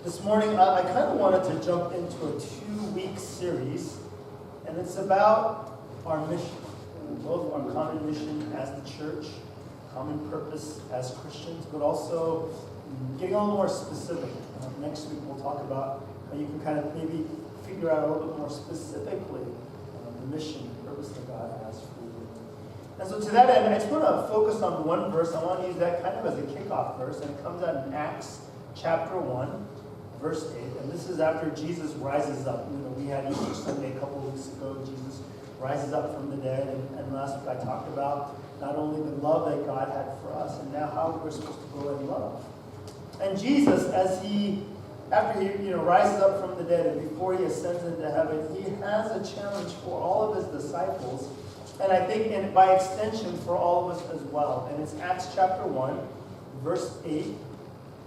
This morning, I kind of wanted to jump into a 2-week series, and it's about our mission, both our common mission as the church, common purpose as Christians, but also getting a little more specific. Next week, we'll talk about how you can kind of maybe figure out a little bit more specifically the mission, purpose that God has for you. And so to that end, I just want to focus on one verse. I want to use that kind of as a kickoff verse, and it comes out in Acts chapter 1. Verse 8, and this is after Jesus rises up. We had Easter Sunday a couple of weeks ago. Jesus rises up from the dead, and last week I talked about not only the love that God had for us, and now how we're supposed to go in love. And Jesus, after he rises up from the dead, and before he ascends into heaven, he has a challenge for all of his disciples, and I think by extension for all of us as well. And it's Acts chapter 1, verse 8.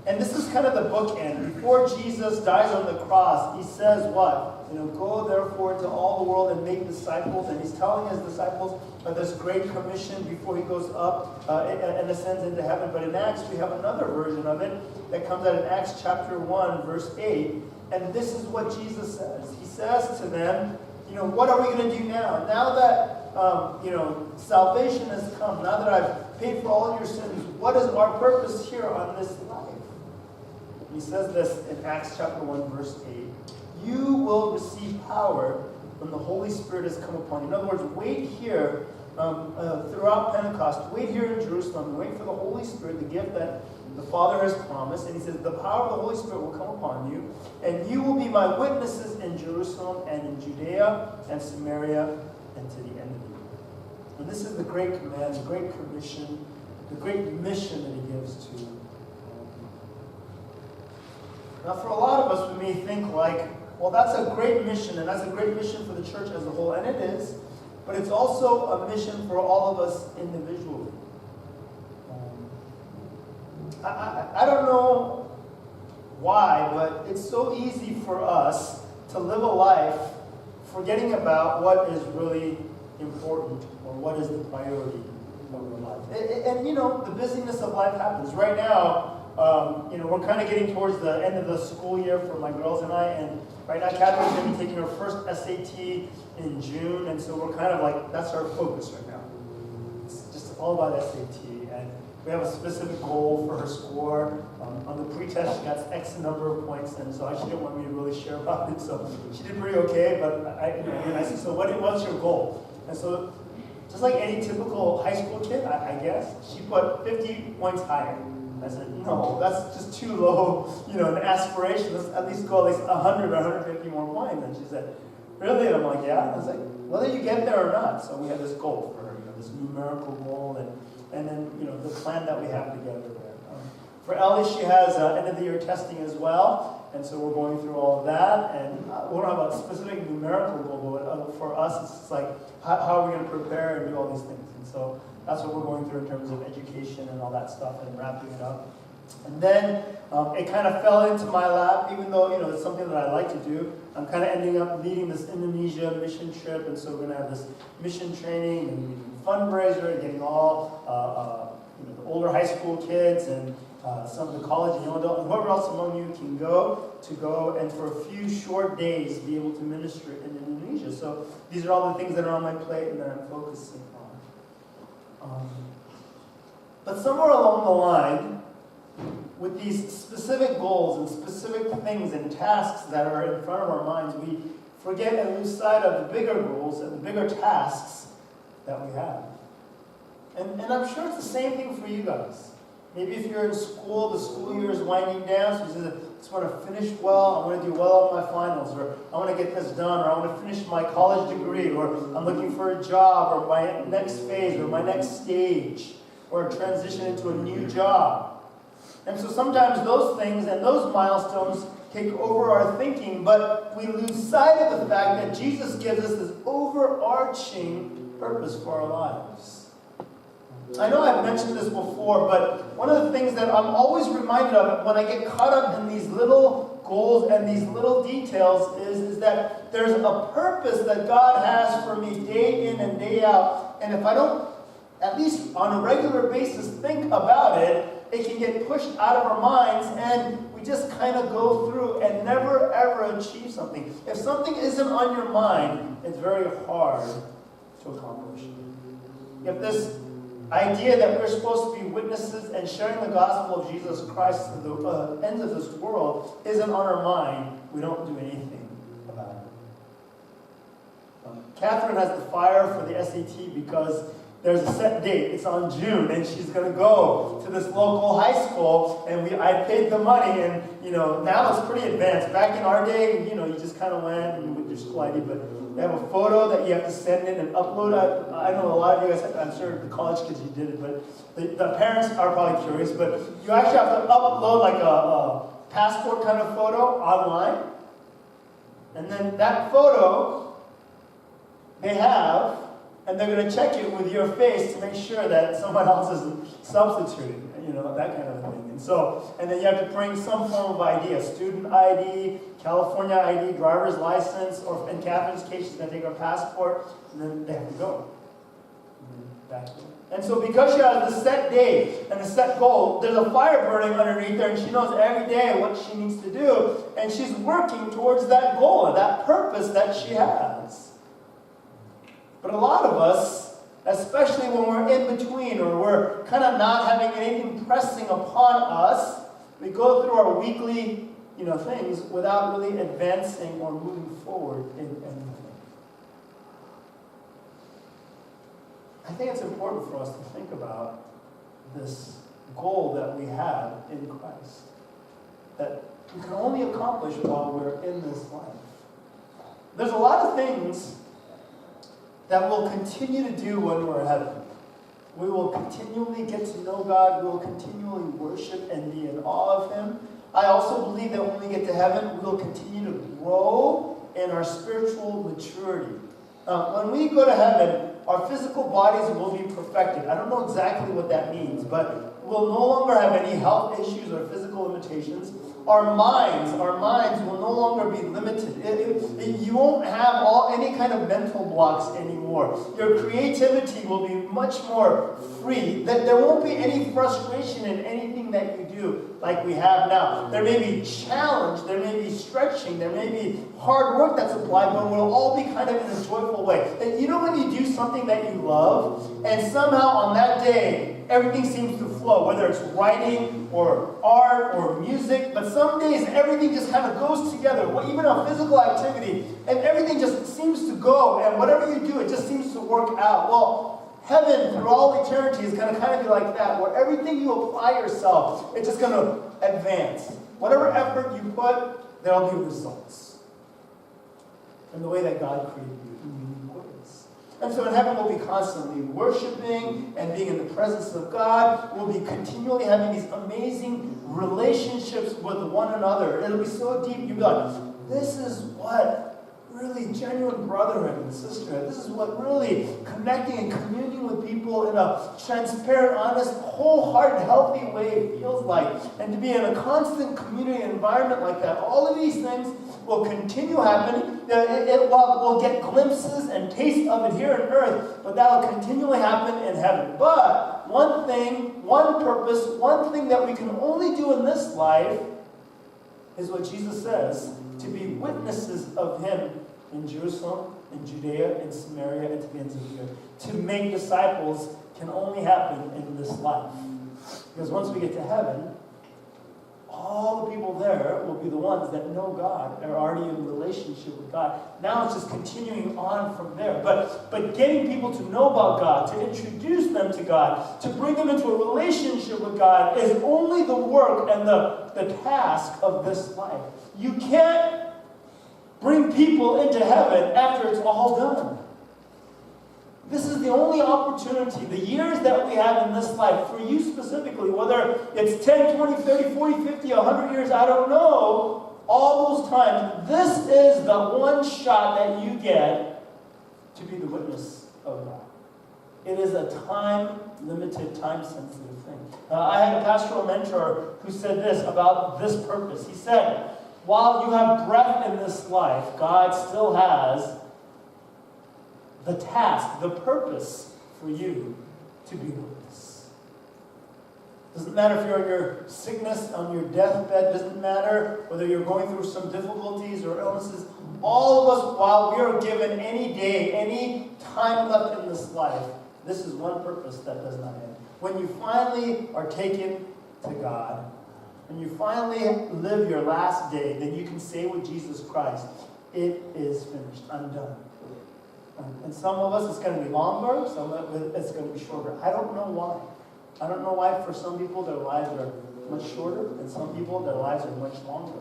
And this is kind of the bookend. Before Jesus dies on the cross, he says what? Go therefore to all the world and make disciples. And he's telling his disciples of this great commission before he goes up and ascends into heaven. But in Acts, we have another version of it that comes out in Acts chapter 1, verse 8. And this is what Jesus says. He says to them, what are we going to do now? Now that salvation has come, now that I've paid for all of your sins, what is our purpose here on this life? He says this in Acts chapter 1, verse 8. You will receive power when the Holy Spirit has come upon you. In other words, wait here throughout Pentecost. Wait here in Jerusalem. Wait for the Holy Spirit, the gift that the Father has promised. And he says, the power of the Holy Spirit will come upon you, and you will be my witnesses in Jerusalem and in Judea and Samaria and to the end of the earth. And this is the great command, the great commission, the great mission that he gives to you. Now, for a lot of us, we may think well, that's a great mission, and that's a great mission for the church as a whole, and it is, but it's also a mission for all of us individually. I don't know why, but it's so easy for us to live a life forgetting about what is really important or what is the priority of our life. And the busyness of life happens. Right now, we're kind of getting towards the end of the school year for my girls and I, and right now Catherine's going to be taking her first SAT in June, and so we're kind of that's our focus right now. It's just all about SAT, and we have a specific goal for her score. On the pre-test, she got X number of points, and so she didn't want me to really share about it, so she did pretty okay, but I said, so what's your goal? And so, just like any typical high school kid, I guess, she put 50 points higher. I said, no, that's just too low, an aspiration. Let's at least go 100 or 150 more points. And she said, really? And I'm like, yeah. And I was like, whether you get there or not. So we had this goal for her, this numerical goal, and then, the plan that we have together there. For Ellie, she has end-of-the-year testing as well, and so we're going through all of that. And we don't have a specific numerical goal, but for us, it's how are we going to prepare and do all these things? And so that's what we're going through in terms of education and all that stuff and wrapping it up. And then it kind of fell into my lap, even though, it's something that I like to do. I'm kind of ending up leading this Indonesia mission trip, and so we're going to have this mission training and fundraiser, getting all the older high school kids and some of the college and young adult, and whoever else among you can go and for a few short days be able to minister in Indonesia. So these are all the things that are on my plate and that I'm focusing on. But somewhere along the line, with these specific goals and specific things and tasks that are in front of our minds, we forget and lose sight of the bigger goals and the bigger tasks that we have. And I'm sure it's the same thing for you guys. Maybe if you're in school, the school year is winding down, so you say, I just want to finish well, I want to do well on my finals, or I want to get this done, or I want to finish my college degree, or I'm looking for a job, or my next phase, or my next stage, or transition into a new job. And so sometimes those things and those milestones take over our thinking, but we lose sight of the fact that Jesus gives us this overarching purpose for our lives. I know I've mentioned this before, but one of the things that I'm always reminded of when I get caught up in these little goals and these little details is that there's a purpose that God has for me day in and day out. And if I don't, at least on a regular basis, think about it, it can get pushed out of our minds, and we just kind of go through and never ever achieve something. If something isn't on your mind, it's very hard to accomplish. If this idea that we're supposed to be witnesses and sharing the gospel of Jesus Christ to the ends of this world isn't on our mind, we don't do anything about it. Catherine has the fire for the SAT because there's a set date. It's on June, and she's going to go to this local high school, and I paid the money, and, now it's pretty advanced. Back in our day, you just kind of went with your school ID, but they have a photo that you have to send in and upload. I know a lot of you guys, I'm sure the college kids, you did it, but the parents are probably curious, but you actually have to upload like a passport kind of photo online, and then that photo they have, and they're going to check it with your face to make sure that someone else isn't substituting, that kind of thing. And then you have to bring some form of ID, a student ID, California ID, driver's license, or in Catherine's case, she's going to take her passport, and then they have to go. And so because she has a set day and a set goal, there's a fire burning underneath her, and she knows every day what she needs to do, and she's working towards that goal, that purpose that she has. But a lot of us, especially when we're in between or we're kind of not having anything pressing upon us, we go through our weekly, things without really advancing or moving forward in anything. I think it's important for us to think about this goal that we have in Christ, that we can only accomplish while we're in this life. There's a lot of things that we'll continue to do when we're in heaven. We will continually get to know God. We will continually worship and be in awe of Him. I also believe that when we get to heaven, we will continue to grow in our spiritual maturity. When we go to heaven, our physical bodies will be perfected. I don't know exactly what that means, but we'll no longer have any health issues or physical limitations. Our minds will no longer be limited. You won't have any kind of mental blocks anymore. Your creativity will be much more free. There won't be any frustration in anything that you do like we have now. There may be challenge, there may be stretching, there may be hard work that's applied, but we'll all be kind of in a joyful way. And when you do something that you love, and somehow on that day, everything seems to flow, whether it's writing or art or music, but some days everything just kind of goes together, even a physical activity, and everything just seems to go, and whatever you do, it just seems to work out. Well, heaven through all eternity is going to kind of be like that, where everything you apply yourself, it's just going to advance. Whatever effort you put, there'll be results. In the way that God created you. And so in heaven we'll be constantly worshiping and being in the presence of God. We'll be continually having these amazing relationships with one another. It'll be so deep, you'll be like, this is what really genuine brotherhood and sisterhood. This is what really connecting and communing with people in a transparent, honest, wholehearted, healthy way feels like. And to be in a constant community environment like that, all of these things will continue happening. We'll get glimpses and tastes of it here on earth, but that will continually happen in heaven. But one thing, one purpose, one thing that we can only do in this life is what Jesus says, to be witnesses of Him in Jerusalem, in Judea, in Samaria, and to the ends of the earth. To make disciples can only happen in this life. Because once we get to heaven, all the people there will be the ones that know God, are already in a relationship with God. Now it's just continuing on from there. But getting people to know about God, to introduce them to God, to bring them into a relationship with God is only the work and the task of this life. You can't bring people into heaven after it's all done. This is the only opportunity, the years that we have in this life, for you specifically, whether it's 10, 20, 30, 40, 50, 100 years, I don't know, all those times, this is the one shot that you get to be the witness of God. It is a time-limited, time-sensitive thing. I had a pastoral mentor who said this about this purpose. He said, while you have breath in this life, God still has the task, the purpose for you to be witness. Doesn't matter if you're on your sickness, on your deathbed. Doesn't matter whether you're going through some difficulties or illnesses. All of us, while we are given any day, any time left in this life, this is one purpose that does not end. When you finally are taken to God, when you finally live your last day, then you can say with Jesus Christ, it is finished. I'm done. And some of us, it's going to be longer. Some of it, it's going to be shorter. I don't know why. I don't know why for some people their lives are much shorter, and some people their lives are much longer.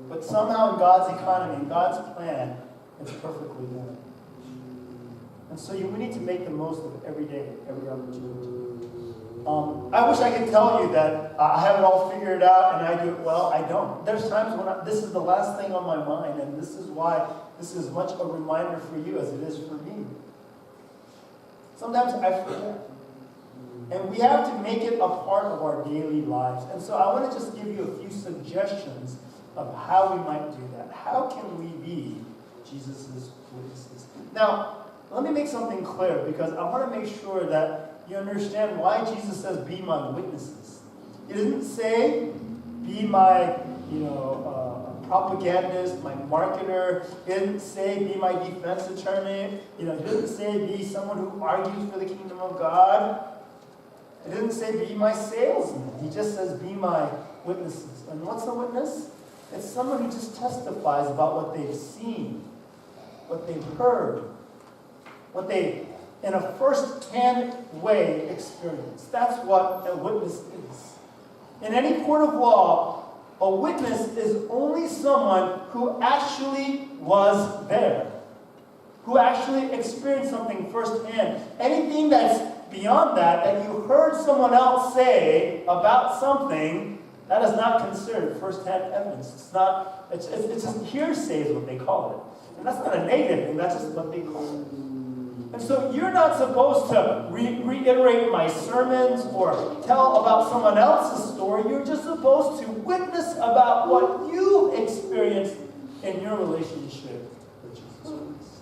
But somehow in God's economy, in God's plan, it's perfectly done. And so we need to make the most of every day, every opportunity. I wish I could tell you that I have it all figured out and I do it well. I don't. There's times when this is the last thing on my mind, and this is why this is much a reminder for you as it is for me. Sometimes I forget. And we have to make it a part of our daily lives. And so I want to just give you a few suggestions of how we might do that. How can we be Jesus' witnesses? Now, let me make something clear, because I want to make sure that you understand why Jesus says, be my witnesses. He doesn't say, be my, propagandist, my marketer. He doesn't say, be my defense attorney. He doesn't say, be someone who argues for the kingdom of God. He doesn't say, be my salesman. He just says, be my witnesses. And what's a witness? It's someone who just testifies about what they've seen, what they've heard, what they, in a first-hand way, experienced. That's what a witness is. In any court of law, a witness is only someone who actually was there, who actually experienced something firsthand. Anything that's beyond that, that you heard someone else say about something, that is not considered first-hand evidence. It's just hearsay is what they call it. And that's not a negative thing, that's just what they call it. And so you're not supposed to reiterate my sermons or tell about someone else's story. You're just supposed to witness about what you experienced in your relationship with Jesus Christ.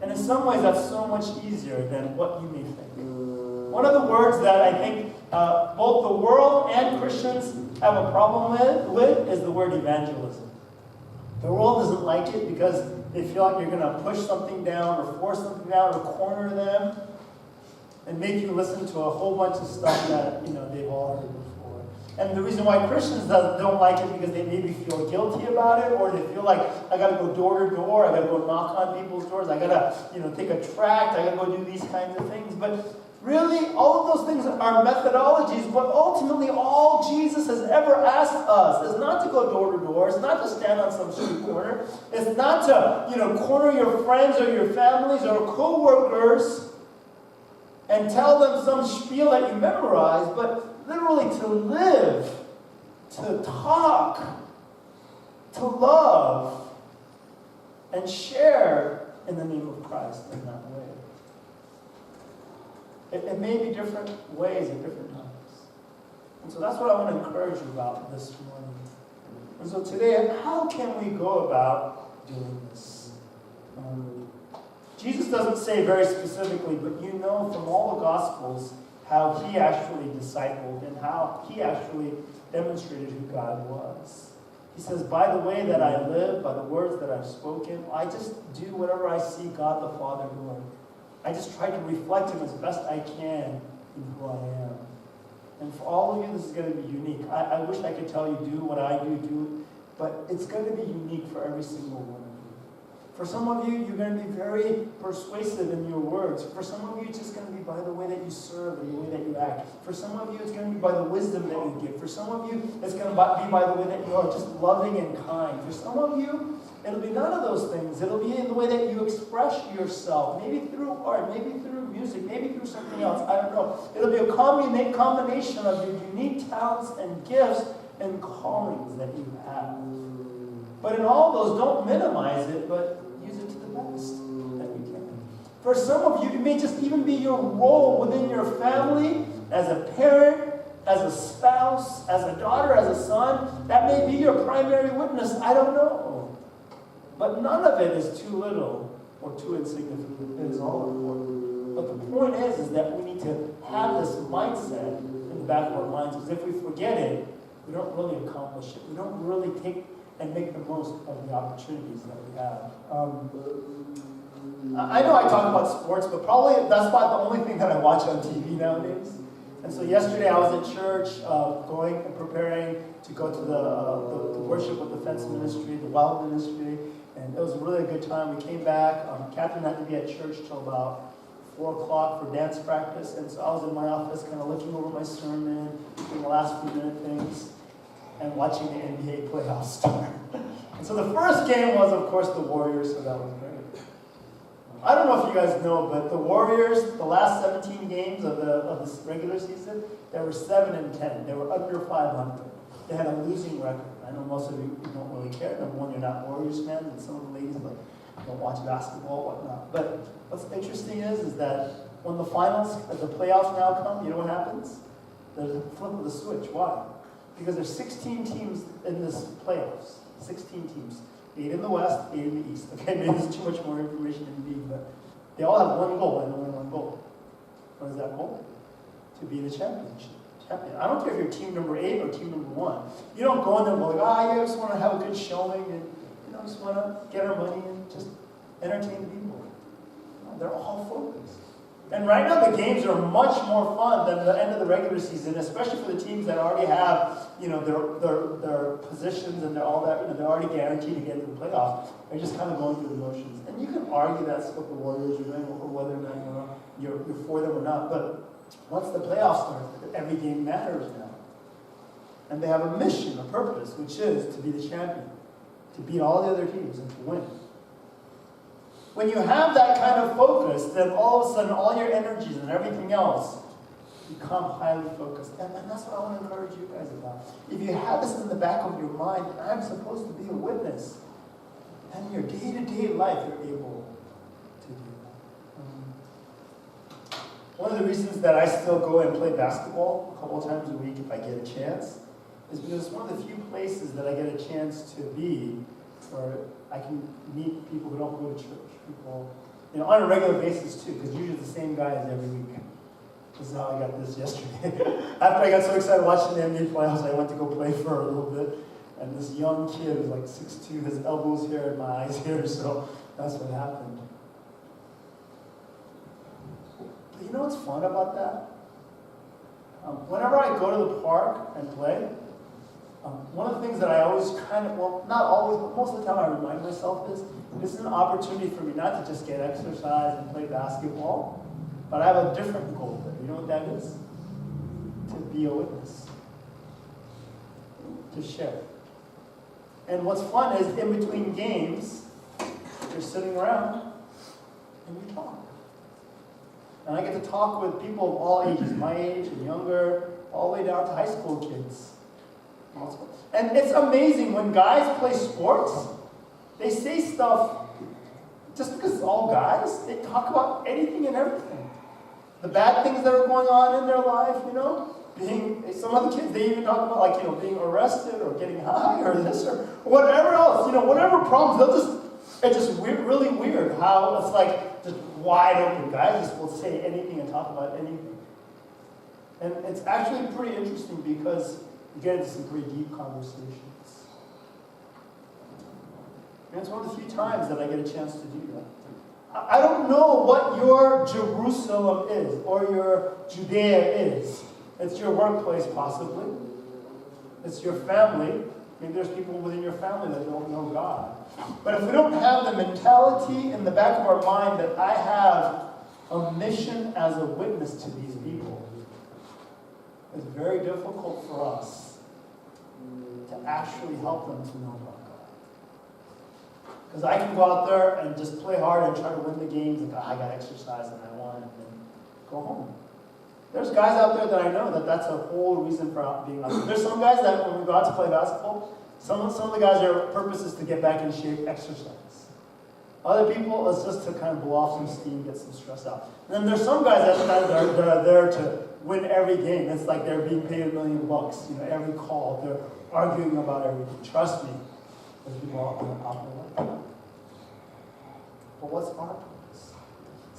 And in some ways, that's so much easier than what you may think. One of the words that I think both the world and Christians have a problem with is the word evangelism. The world doesn't like it because they feel like you're going to push something down or force something down or corner them and make you listen to a whole bunch of stuff that they've all heard before. And the reason why Christians don't like it because they maybe feel guilty about it, or they feel like I got to go door to door, I got to go knock on people's doors, I got to take a tract, I got to go do these kinds of things. But really, all of those things are methodologies, but ultimately all Jesus has ever asked us is not to go door to door, it's not to stand on some street corner, it's not to, corner your friends or your families or co-workers and tell them some spiel that you memorize, but literally to live, to talk, to love, and share in the name of Christ in that way. It may be different ways at different times. And so that's what I want to encourage you about this morning. And so today, how can we go about doing this? Jesus doesn't say very specifically, but you know from all the Gospels how he actually discipled and how he actually demonstrated who God was. He says, by the way that I live, by the words that I've spoken, I just do whatever I see God the Father doing. I just try to reflect him as best I can in who I am. And for all of you, this is going to be unique. I wish I could tell you, do what I do, but it's going to be unique for every single one of you. For some of you, you're going to be very persuasive in your words. For some of you, it's just going to be by the way that you serve and the way that you act. For some of you, it's going to be by the wisdom that you give. For some of you, it's going to be by the way that you are just loving and kind. For some of you, it'll be none of those things. It'll be in the way that you express yourself. Maybe through art, maybe through music, maybe through something else. I don't know. It'll be a combination of your unique talents and gifts and callings that you have. But in all those, don't minimize it, but use it to the best that you can. For some of you, it may just even be your role within your family as a parent, as a spouse, as a daughter, as a son. That may be your primary witness. I don't know. But none of it is too little or too insignificant. It is all important. But the point is that we need to have this mindset in the back of our minds, because if we forget it, we don't really accomplish it. We don't really take and make the most of the opportunities that we have. I know I talk about sports, but probably that's about the only thing that I watch on TV nowadays. And so yesterday I was at church, going and preparing to go to the worship with the Fence Ministry, the Wild Ministry, and it was a really good time. We came back. Catherine had to be at church till about 4 o'clock for dance practice, and so I was in my office kind of looking over my sermon, doing the last few minute things, and watching the NBA playoffs start. And so the first game was, of course, the Warriors, so that was great. I don't know if you guys know, but the Warriors, the last 17 games of this regular season, they were 7-10. They were under 500. They had a losing record. I know most of you don't really care. Number one, you're not Warriors fans, and some of the ladies don't watch basketball, whatnot. But what's interesting is that when the finals, the playoffs now come, you know what happens? There's a flip of the switch. Why? Because there's 16 teams in this playoffs. 16 teams. 8 in the West, 8 in the East. Okay, maybe there's too much more information indeed, but they all have one goal and only one goal. What is that goal? To be the champion. I don't care if you're team number 8 or team number 1. You don't go in there and go like, yeah, I just want to have a good showing and just want to get our money and just entertain people. No, they're all focused. And right now the games are much more fun than the end of the regular season, especially for the teams that already have, their positions and they're all that, they're already guaranteed to get into the playoffs. They're just kind of going through the motions. And you can argue that's what the Warriors are doing, or whether or not you're for them or not. But once the playoffs start, every game matters now. And they have a mission, a purpose, which is to be the champion, to beat all the other teams and to win. When you have that kind of focus, then all of a sudden all your energies and everything else become highly focused. And that's what I want to encourage you guys about. If you have this in the back of your mind, I'm supposed to be a witness, and in your day-to-day life you're able to do that. One of the reasons that I still go and play basketball a couple of times a week if I get a chance is because it's one of the few places that I get a chance to be where I can meet people who don't go to church. People, on a regular basis too, because usually the same guys every week. This is how I got this yesterday. After I got so excited watching the NBA playoffs, I went to go play for a little bit. And this young kid was like 6'2", his elbows here and my eyes here, so that's what happened. But you know what's fun about that? Whenever I go to the park and play, one of the things that I always not always, but most of the time I remind myself is, this is an opportunity for me not to just get exercise and play basketball, but I have a different goal there. You know what that is? To be a witness. To share. And what's fun is, in between games, you're sitting around and we talk. And I get to talk with people of all ages, my age and younger, all the way down to high school kids. And it's amazing when guys play sports, they say stuff, just because it's all guys, they talk about anything and everything. The bad things that are going on in their life, some of the kids, they even talk about being arrested or getting high or this or whatever else, whatever problems, it's just weird, really weird how it's like just wide open. Guys just will say anything and talk about anything. And it's actually pretty interesting because you get into some pretty deep conversations. And it's one of the few times that I get a chance to do that. I don't know what your Jerusalem is or your Judea is. It's your workplace, possibly. It's your family. Maybe there's people within your family that don't know God. But if we don't have the mentality in the back of our mind that I have a mission as a witness to these people, it's very difficult for us to actually help them to know about God. Because I can go out there and just play hard and try to win the games, and I got exercise and I won, and then go home. There's guys out there that I know that's a whole reason for being out there. There's some guys that when we go out to play basketball, some of the guys, their purpose is to get back in shape, exercise. Other people, it's just to kind of blow off some steam, get some stress out. And then there's some guys that are there to win every game. It's like they're being paid $1 million, every call. They're arguing about everything. Trust me, there's people out there like that. But what's our purpose?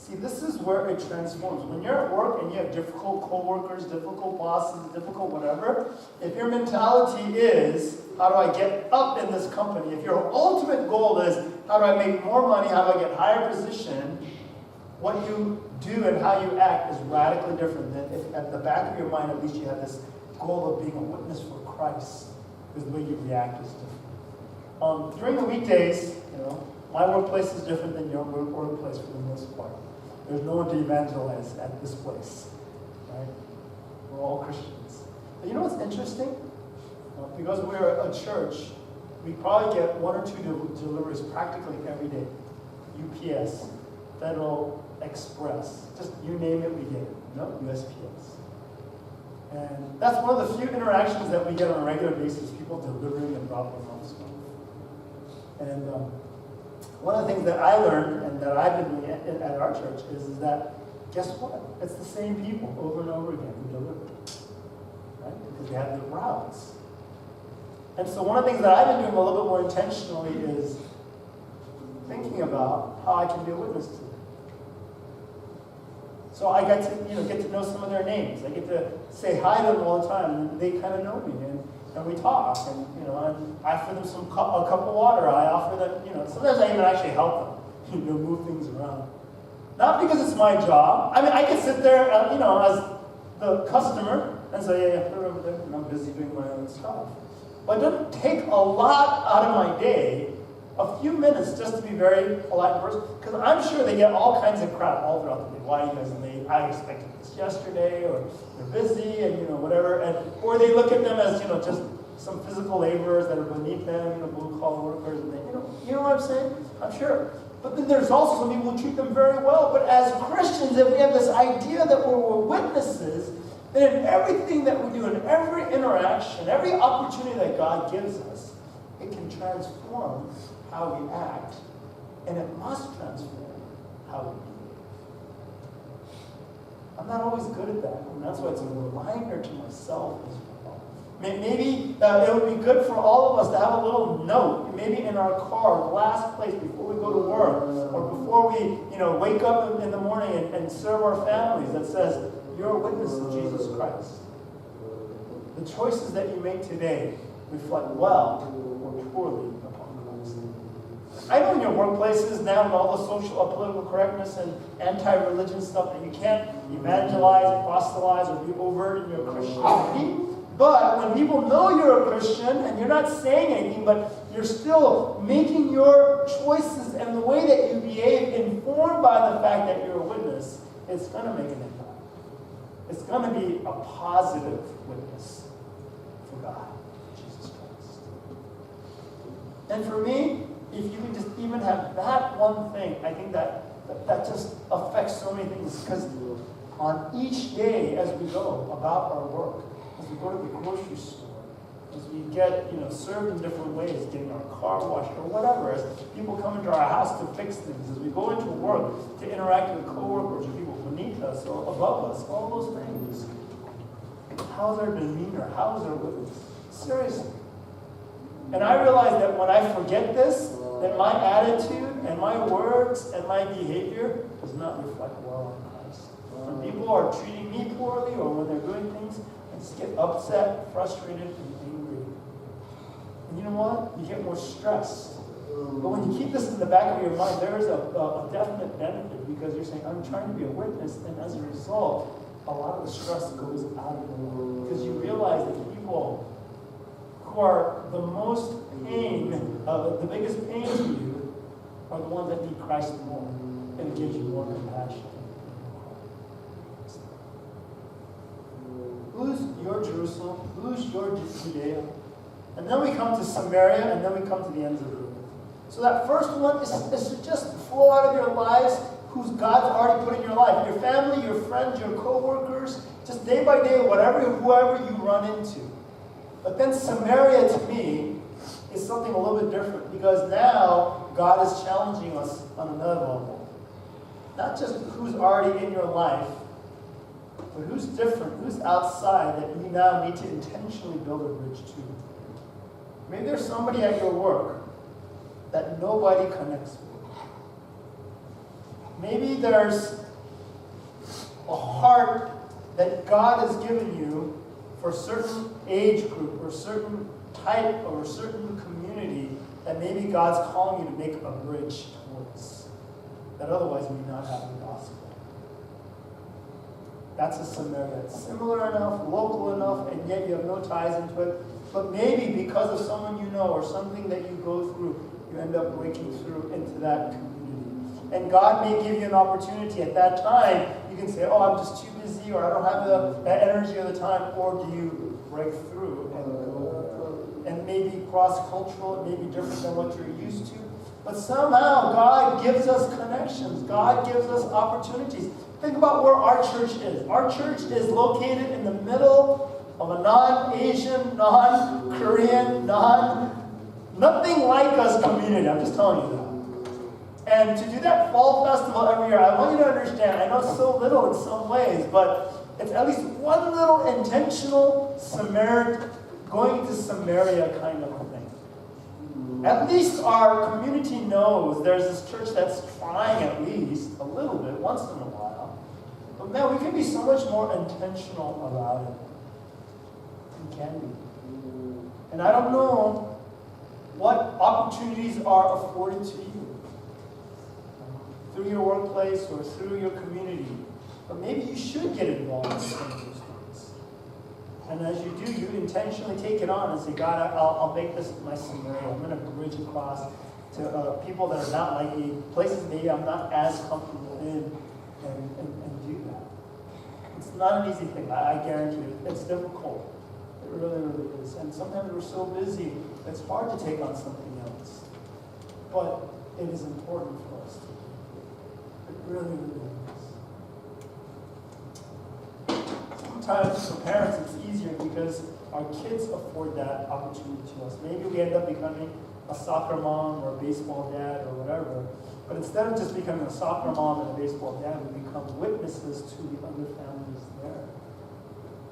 See, this is where it transforms. When you're at work and you have difficult coworkers, difficult bosses, difficult whatever, if your mentality is, how do I get up in this company? If your ultimate goal is, how do I make more money? How do I get higher position? What you do and how you act is radically different than if at the back of your mind, at least you have this goal of being a witness for Christ, because the way you react is different. During the weekdays, my workplace is different than your workplace for the most part. There's no one to evangelize at this place, right? We're all Christians. But you know what's interesting? Because we're a church, we probably get 1 or 2 deliveries practically every day. UPS, Federal Express, just you name it, we get it. USPS. And that's one of the few interactions that we get on a regular basis, people delivering and dropping off stuff. And one of the things that I learned and that I've been doing at our church is that, guess what? It's the same people over and over again who deliver, right? Because they have the routes. And so one of the things that I've been doing a little bit more intentionally is thinking about how I can be a witness to them. So I get to know some of their names. I get to say hi to them all the time, and they kind of know me, and we talk, and and I offer them a cup of water. I offer them, sometimes I even actually help them, move things around. Not because it's my job. I mean, I can sit there, as the customer and say, yeah, put it over there, and I'm busy doing my own stuff. But it doesn't take a lot out of my day, a few minutes just to be very polite in person, because I'm sure they get all kinds of crap all throughout the day. Why are you guys late? I expected this yesterday, or they're busy, and whatever, or they look at them as just some physical laborers that are beneath them, blue collar workers, and they, you know what I'm saying? I'm sure. But then there's also some people who treat them very well. But as Christians, if we have this idea that we're witnesses, then in everything that we do, in every interaction, every opportunity that God gives us, it can transform how we act, and it must transform how we behave. I'm not always good at that, and that's why it's a reminder to myself as well. Maybe it would be good for all of us to have a little note, maybe in our car, the last place before we go to work, or before we wake up in the morning and serve our families, that says, you're a witness of Jesus Christ. The choices that you make today reflect well or poorly upon Christ. I know in your workplaces now, with all the social political correctness and anti-religion stuff, that you can't evangelize, proselytize, or be overt in your Christianity. But when people know you're a Christian and you're not saying anything, but you're still making your choices and the way that you behave informed by the fact that you're a witness, it's going to make an impact. It's going to be a positive witness for God, Jesus Christ. And for me, if you can just even have that one thing, I think that just affects so many things. Because on each day as we go about our work, as we go to the grocery store, as we get served in different ways, getting our car washed or whatever, as people come into our house to fix things, as we go into work to interact with coworkers or people beneath us or above us, all those things. How's our demeanor? How's our witness? Seriously. And I realize that when I forget this, then my attitude and my words and my behavior does not reflect well on Christ. When people are treating me poorly or when they're doing things, I just get upset, frustrated, and angry. And you know what? You get more stressed. But when you keep this in the back of your mind, there is a definite benefit, because you're saying, I'm trying to be a witness, and as a result, a lot of the stress goes out of the way. Because you realize that people who are the most pain, the biggest pain to you, are the ones that need Christ more, and it gives you more compassion. Who's your Jerusalem? Who's your Judea? And then we come to Samaria, and then we come to the ends of the earth. So that first one is to just flow out of your lives who's God's already put in your life. Your family, your friends, your co-workers, just day by day, whoever you run into. But then Samaria, to me, is something a little bit different, because now God is challenging us on another level. Not just who's already in your life, but who's different, who's outside that you now need to intentionally build a bridge to. Maybe there's somebody at your work that nobody connects with. Maybe there's a heart that God has given you for a certain age group or a certain type or a certain community that maybe God's calling you to make a bridge towards, that otherwise may not have the gospel. That's a Samaria. It's similar enough, local enough, and yet you have no ties into it. But maybe because of someone you know or something that you go through, you end up breaking through into that community. And God may give you an opportunity at that time. You can say, oh, I'm just too busy, or I don't have the energy or the time. Or do you break through and go? And maybe cross-cultural, it may be different than what you're used to. But somehow God gives us connections. God gives us opportunities. Think about where our church is. Our church is located in the middle of a non-Asian, non-Korean, nothing like us community. I'm just telling you that. And to do that fall festival every year, I want you to understand, I know it's so little in some ways, but it's at least one little intentional going to Samaria kind of a thing. At least our community knows there's this church that's trying at least a little bit, once in a while. But man, we can be so much more intentional about it. We can be. And I don't know what opportunities are afforded to you through your workplace or through your community. But maybe you should get involved in some of those things. And as you do, you intentionally take it on and say, God, I'll make this my scenario. I'm going to bridge across to people that are not like me, places maybe I'm not as comfortable in, and do that. It's not an easy thing, I guarantee you. It's difficult. It really, really is. And sometimes we're so busy, it's hard to take on something else. But it is important for us to do. It really, really is. Sometimes for parents it's easier because our kids afford that opportunity to us. Maybe we end up becoming a soccer mom or a baseball dad or whatever. But instead of just becoming a soccer mom and a baseball dad, we become witnesses to the other families there.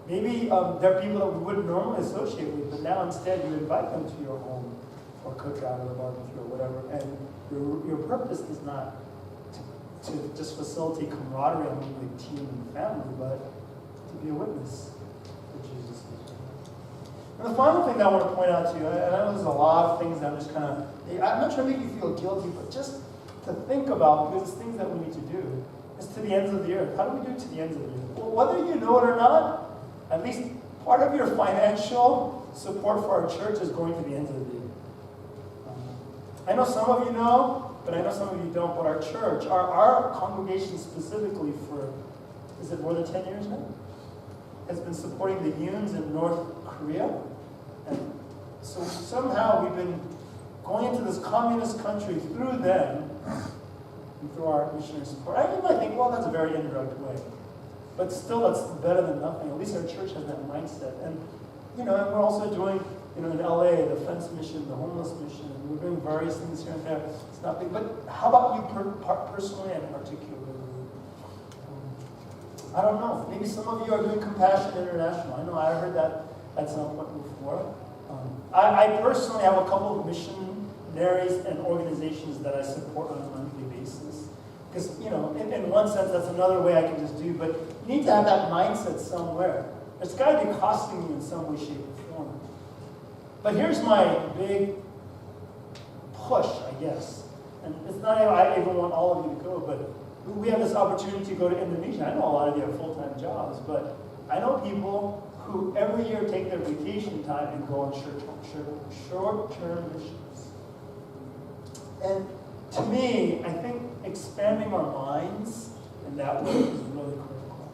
Maybe there are people that we wouldn't normally associate with, but now instead you invite them to your home for a cookout or a barbecue or whatever. And your purpose is not to just facilitate camaraderie among the team and family, but to be a witness for Jesus. And the final thing that I want to point out to you, and I know there's a lot of things that I'm just kind of, I'm not trying to make you feel guilty, but just to think about, because it's things that we need to do, is to the ends of the earth. How do we do it to the ends of the earth? Well, whether you know it or not, at least part of your financial support for our church is going to the ends of the earth. I know some of you know, but I know some of you don't, but our church, our congregation specifically for, is it more than 10 years now? Has been supporting the Yoons in North Korea. And so somehow we've been going into this communist country through them and through our missionary support. I might think, well, that's a very indirect way. But still, that's better than nothing. At least our church has that mindset. And, and we're also doing, in LA, the Fence Mission, the homeless mission, and we're doing various things here and there. It's not big. But how about you personally and particularly? I don't know. Maybe some of you are doing Compassion International. I know I heard that at some point before. I personally have a couple of missionaries and organizations that I support on a monthly basis. Because, in one sense, that's another way I can just do, but you need to have that mindset somewhere. It's got to be costing you in some way, shape, or form. But here's my big push, I guess. And it's not I even want all of you to go, but we have this opportunity to go to Indonesia. I know a lot of you have full-time jobs, but I know people who every year take their vacation time and go on short-term missions. And to me, I think expanding our minds in that way is really critical.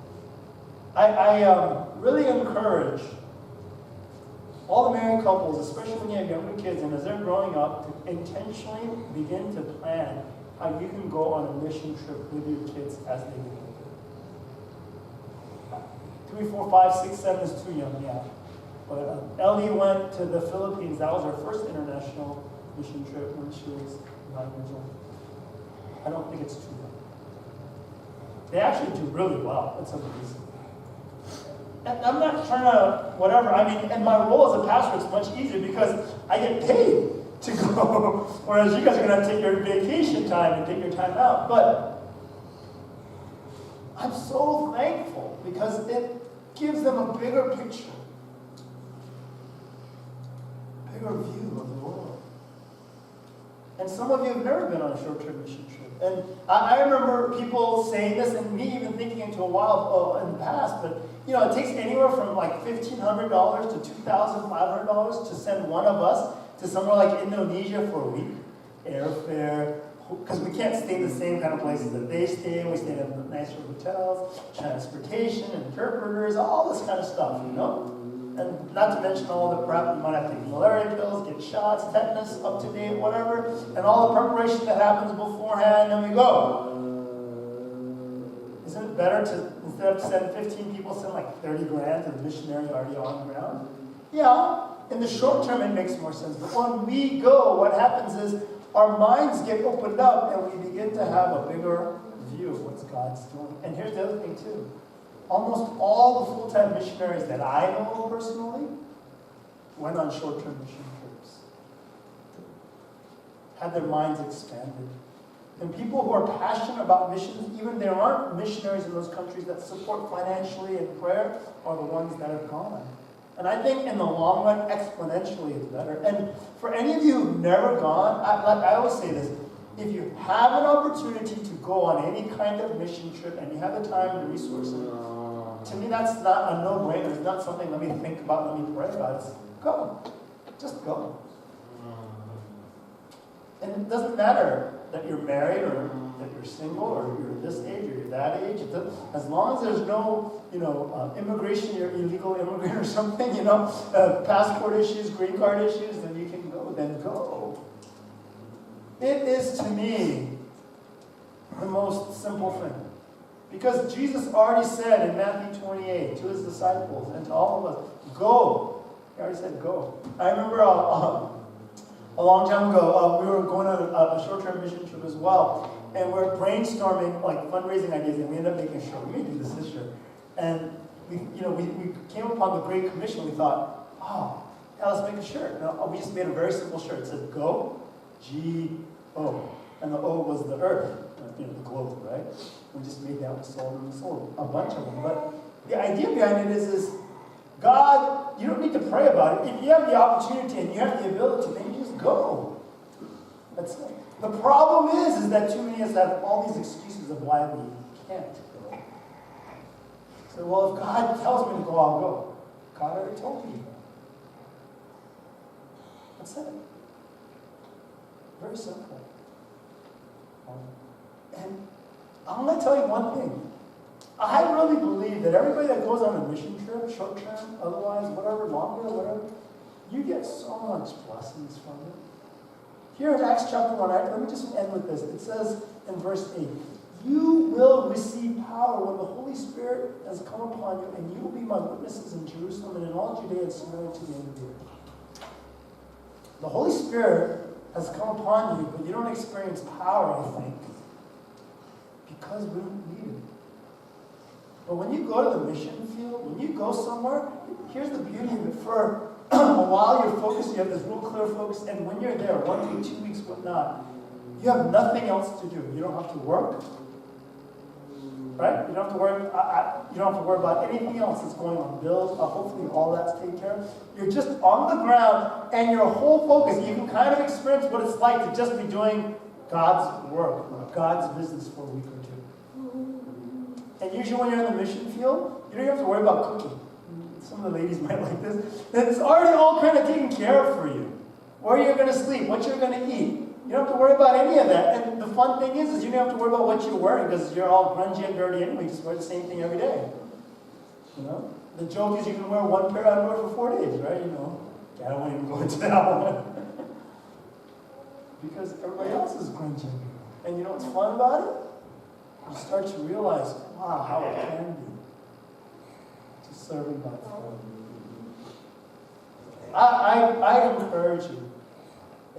I really encourage all the married couples, especially when you have younger kids, and as they're growing up, to intentionally begin to plan how you can go on a mission trip with your kids as they get older. 3, 4, 5, 6, 7 is too young, yeah. But Ellie went to the Philippines. That was her first international mission trip when she was 9 years old. I don't think it's too young. They actually do really well. It's amazing. And I'm not trying to whatever. And my role as a pastor is much easier because I get paid to go, whereas you guys are going to take your vacation time and take your time out. But I'm so thankful because it gives them a bigger picture, bigger view of the world. And some of you have never been on a short-term mission trip. And I remember people saying this, and me even thinking into a while in the past, but it takes anywhere from like $1,500 to $2,500 to send one of us to somewhere like Indonesia for a week. Airfare, because we can't stay in the same kind of places that they stay. We stay in nicer hotels, transportation, interpreters, all this kind of stuff, And not to mention all the prep, you might have to take malaria pills, get shots, tetanus, up to date, whatever, and all the preparation that happens beforehand, and we go. Isn't it better to, instead of send 15 people, send like 30 grand to the missionary already on the ground? Yeah, in the short term it makes more sense, but when we go, what happens is our minds get opened up and we begin to have a bigger view of what God's doing. And here's the other thing too. Almost all the full-time missionaries that I know personally went on short-term mission trips. Had their minds expanded. And people who are passionate about missions, even if there aren't missionaries in those countries that support financially and prayer, are the ones that have gone. And I think in the long run, exponentially it's better. And for any of you who've never gone, I always say this, if you have an opportunity to go on any kind of mission trip and you have the time and the resources, to me that's not a no-brainer. It's not something let me think about, let me pray about. It's go. Just go. And it doesn't matter that you're married or that you're single or you're this age or you're that age. As long as there's no, immigration, you're illegal immigrant or something, passport issues, green card issues, then you can go. Then go. It is to me the most simple thing. Because Jesus already said in Matthew 28 to his disciples and to all of us, go. He already said go. I remember a long time ago, we were going on a short-term mission trip as well, and we're brainstorming like fundraising ideas, and we ended up making a shirt. We may do this year. And we came upon the Great Commission. We thought, yeah, let's make a shirt. And we just made a very simple shirt. It said go, G-O. And the O was the earth, the globe, right? We just made that, we sold a bunch of them. But the idea behind it is God, you don't need to pray about it. If you have the opportunity and you have the ability, then you just go. That's it. The problem is that too many of us have all these excuses of why we can't go. So, well, if God tells me to go, I'll go. God already told me to go. That's it. Very simple. And I'm going to tell you one thing. I really believe that everybody that goes on a mission trip, short term, otherwise, whatever, longer, whatever, you get so much blessings from it. Here in Acts chapter 1, let me just end with this. It says in verse 8, you will receive power when the Holy Spirit has come upon you, and you will be my witnesses in Jerusalem and in all Judea and Samaria to the end of the earth. The Holy Spirit has come upon you, but you don't experience power, I think, because we don't need it. But when you go to the mission field, when you go somewhere, here's the beauty of it. For a while you're focused, you have this real clear focus, and when you're there, 1 week, 2 weeks, whatnot, you have nothing else to do. You don't have to work, right? You don't have to worry. You don't have to worry about anything else that's going on. Bills, hopefully all that's taken care of. You're just on the ground, and your whole focus, you can kind of experience what it's like to just be doing God's work, God's business for a week or two. And usually when you're in the mission field, you don't have to worry about cooking. Some of the ladies might like this. It's already all kind of taken care of for you. Where you're going to sleep, what you're going to eat. You don't have to worry about any of that. And the fun thing is you don't have to worry about what you're wearing because you're all grungy and dirty anyway. You just wear the same thing every day. The joke is you can wear one pair of underwear for 4 days, right? I don't want to even go into that one. Because everybody else is grungy. And you know what's fun about it? You start to realize, wow, how it can be to serving God's Lord. I encourage you,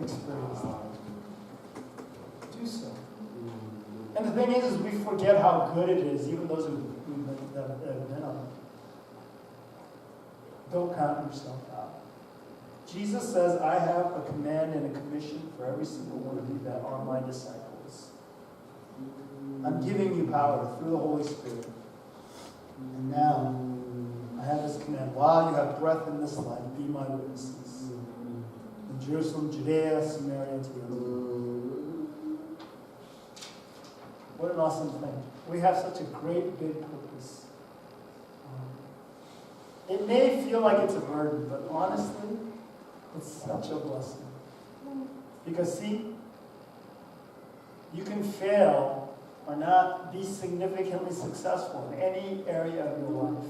experience that. Do so. And the thing is we forget how good it is, even those who have been on it. Don't count yourself out. Jesus says, I have a command and a commission for every single one of you that are my disciples. I'm giving you power through the Holy Spirit And now, I have this command, while you have breath in this life, be my witnesses. In Jerusalem, Judea, Samaria, and to the end. What an awesome thing. We have such a great big purpose. It may feel like it's a burden, but honestly, it's such a blessing. Because see, you can fail or not be significantly successful in any area of your life.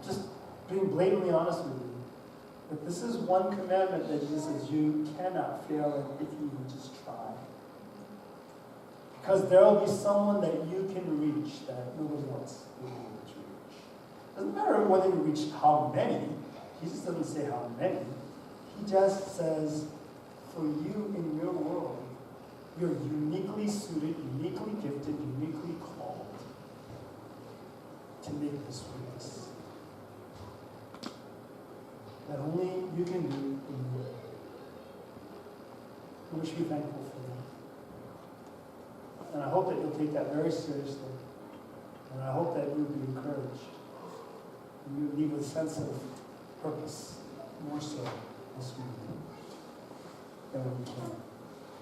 Just being blatantly honest with you. But this is one commandment that Jesus says you cannot fail in if you would just try. Because there will be someone that you can reach that nobody else will be able to reach. Doesn't matter whether you reach how many. Jesus doesn't say how many. He just says, for you in your world, you're uniquely suited, uniquely gifted, uniquely called to make this witness. That only you can do in you. We should be thankful for that. And I hope that you'll take that very seriously. And I hope that you'll be encouraged. And you leave with a sense of purpose, more so this week than we can.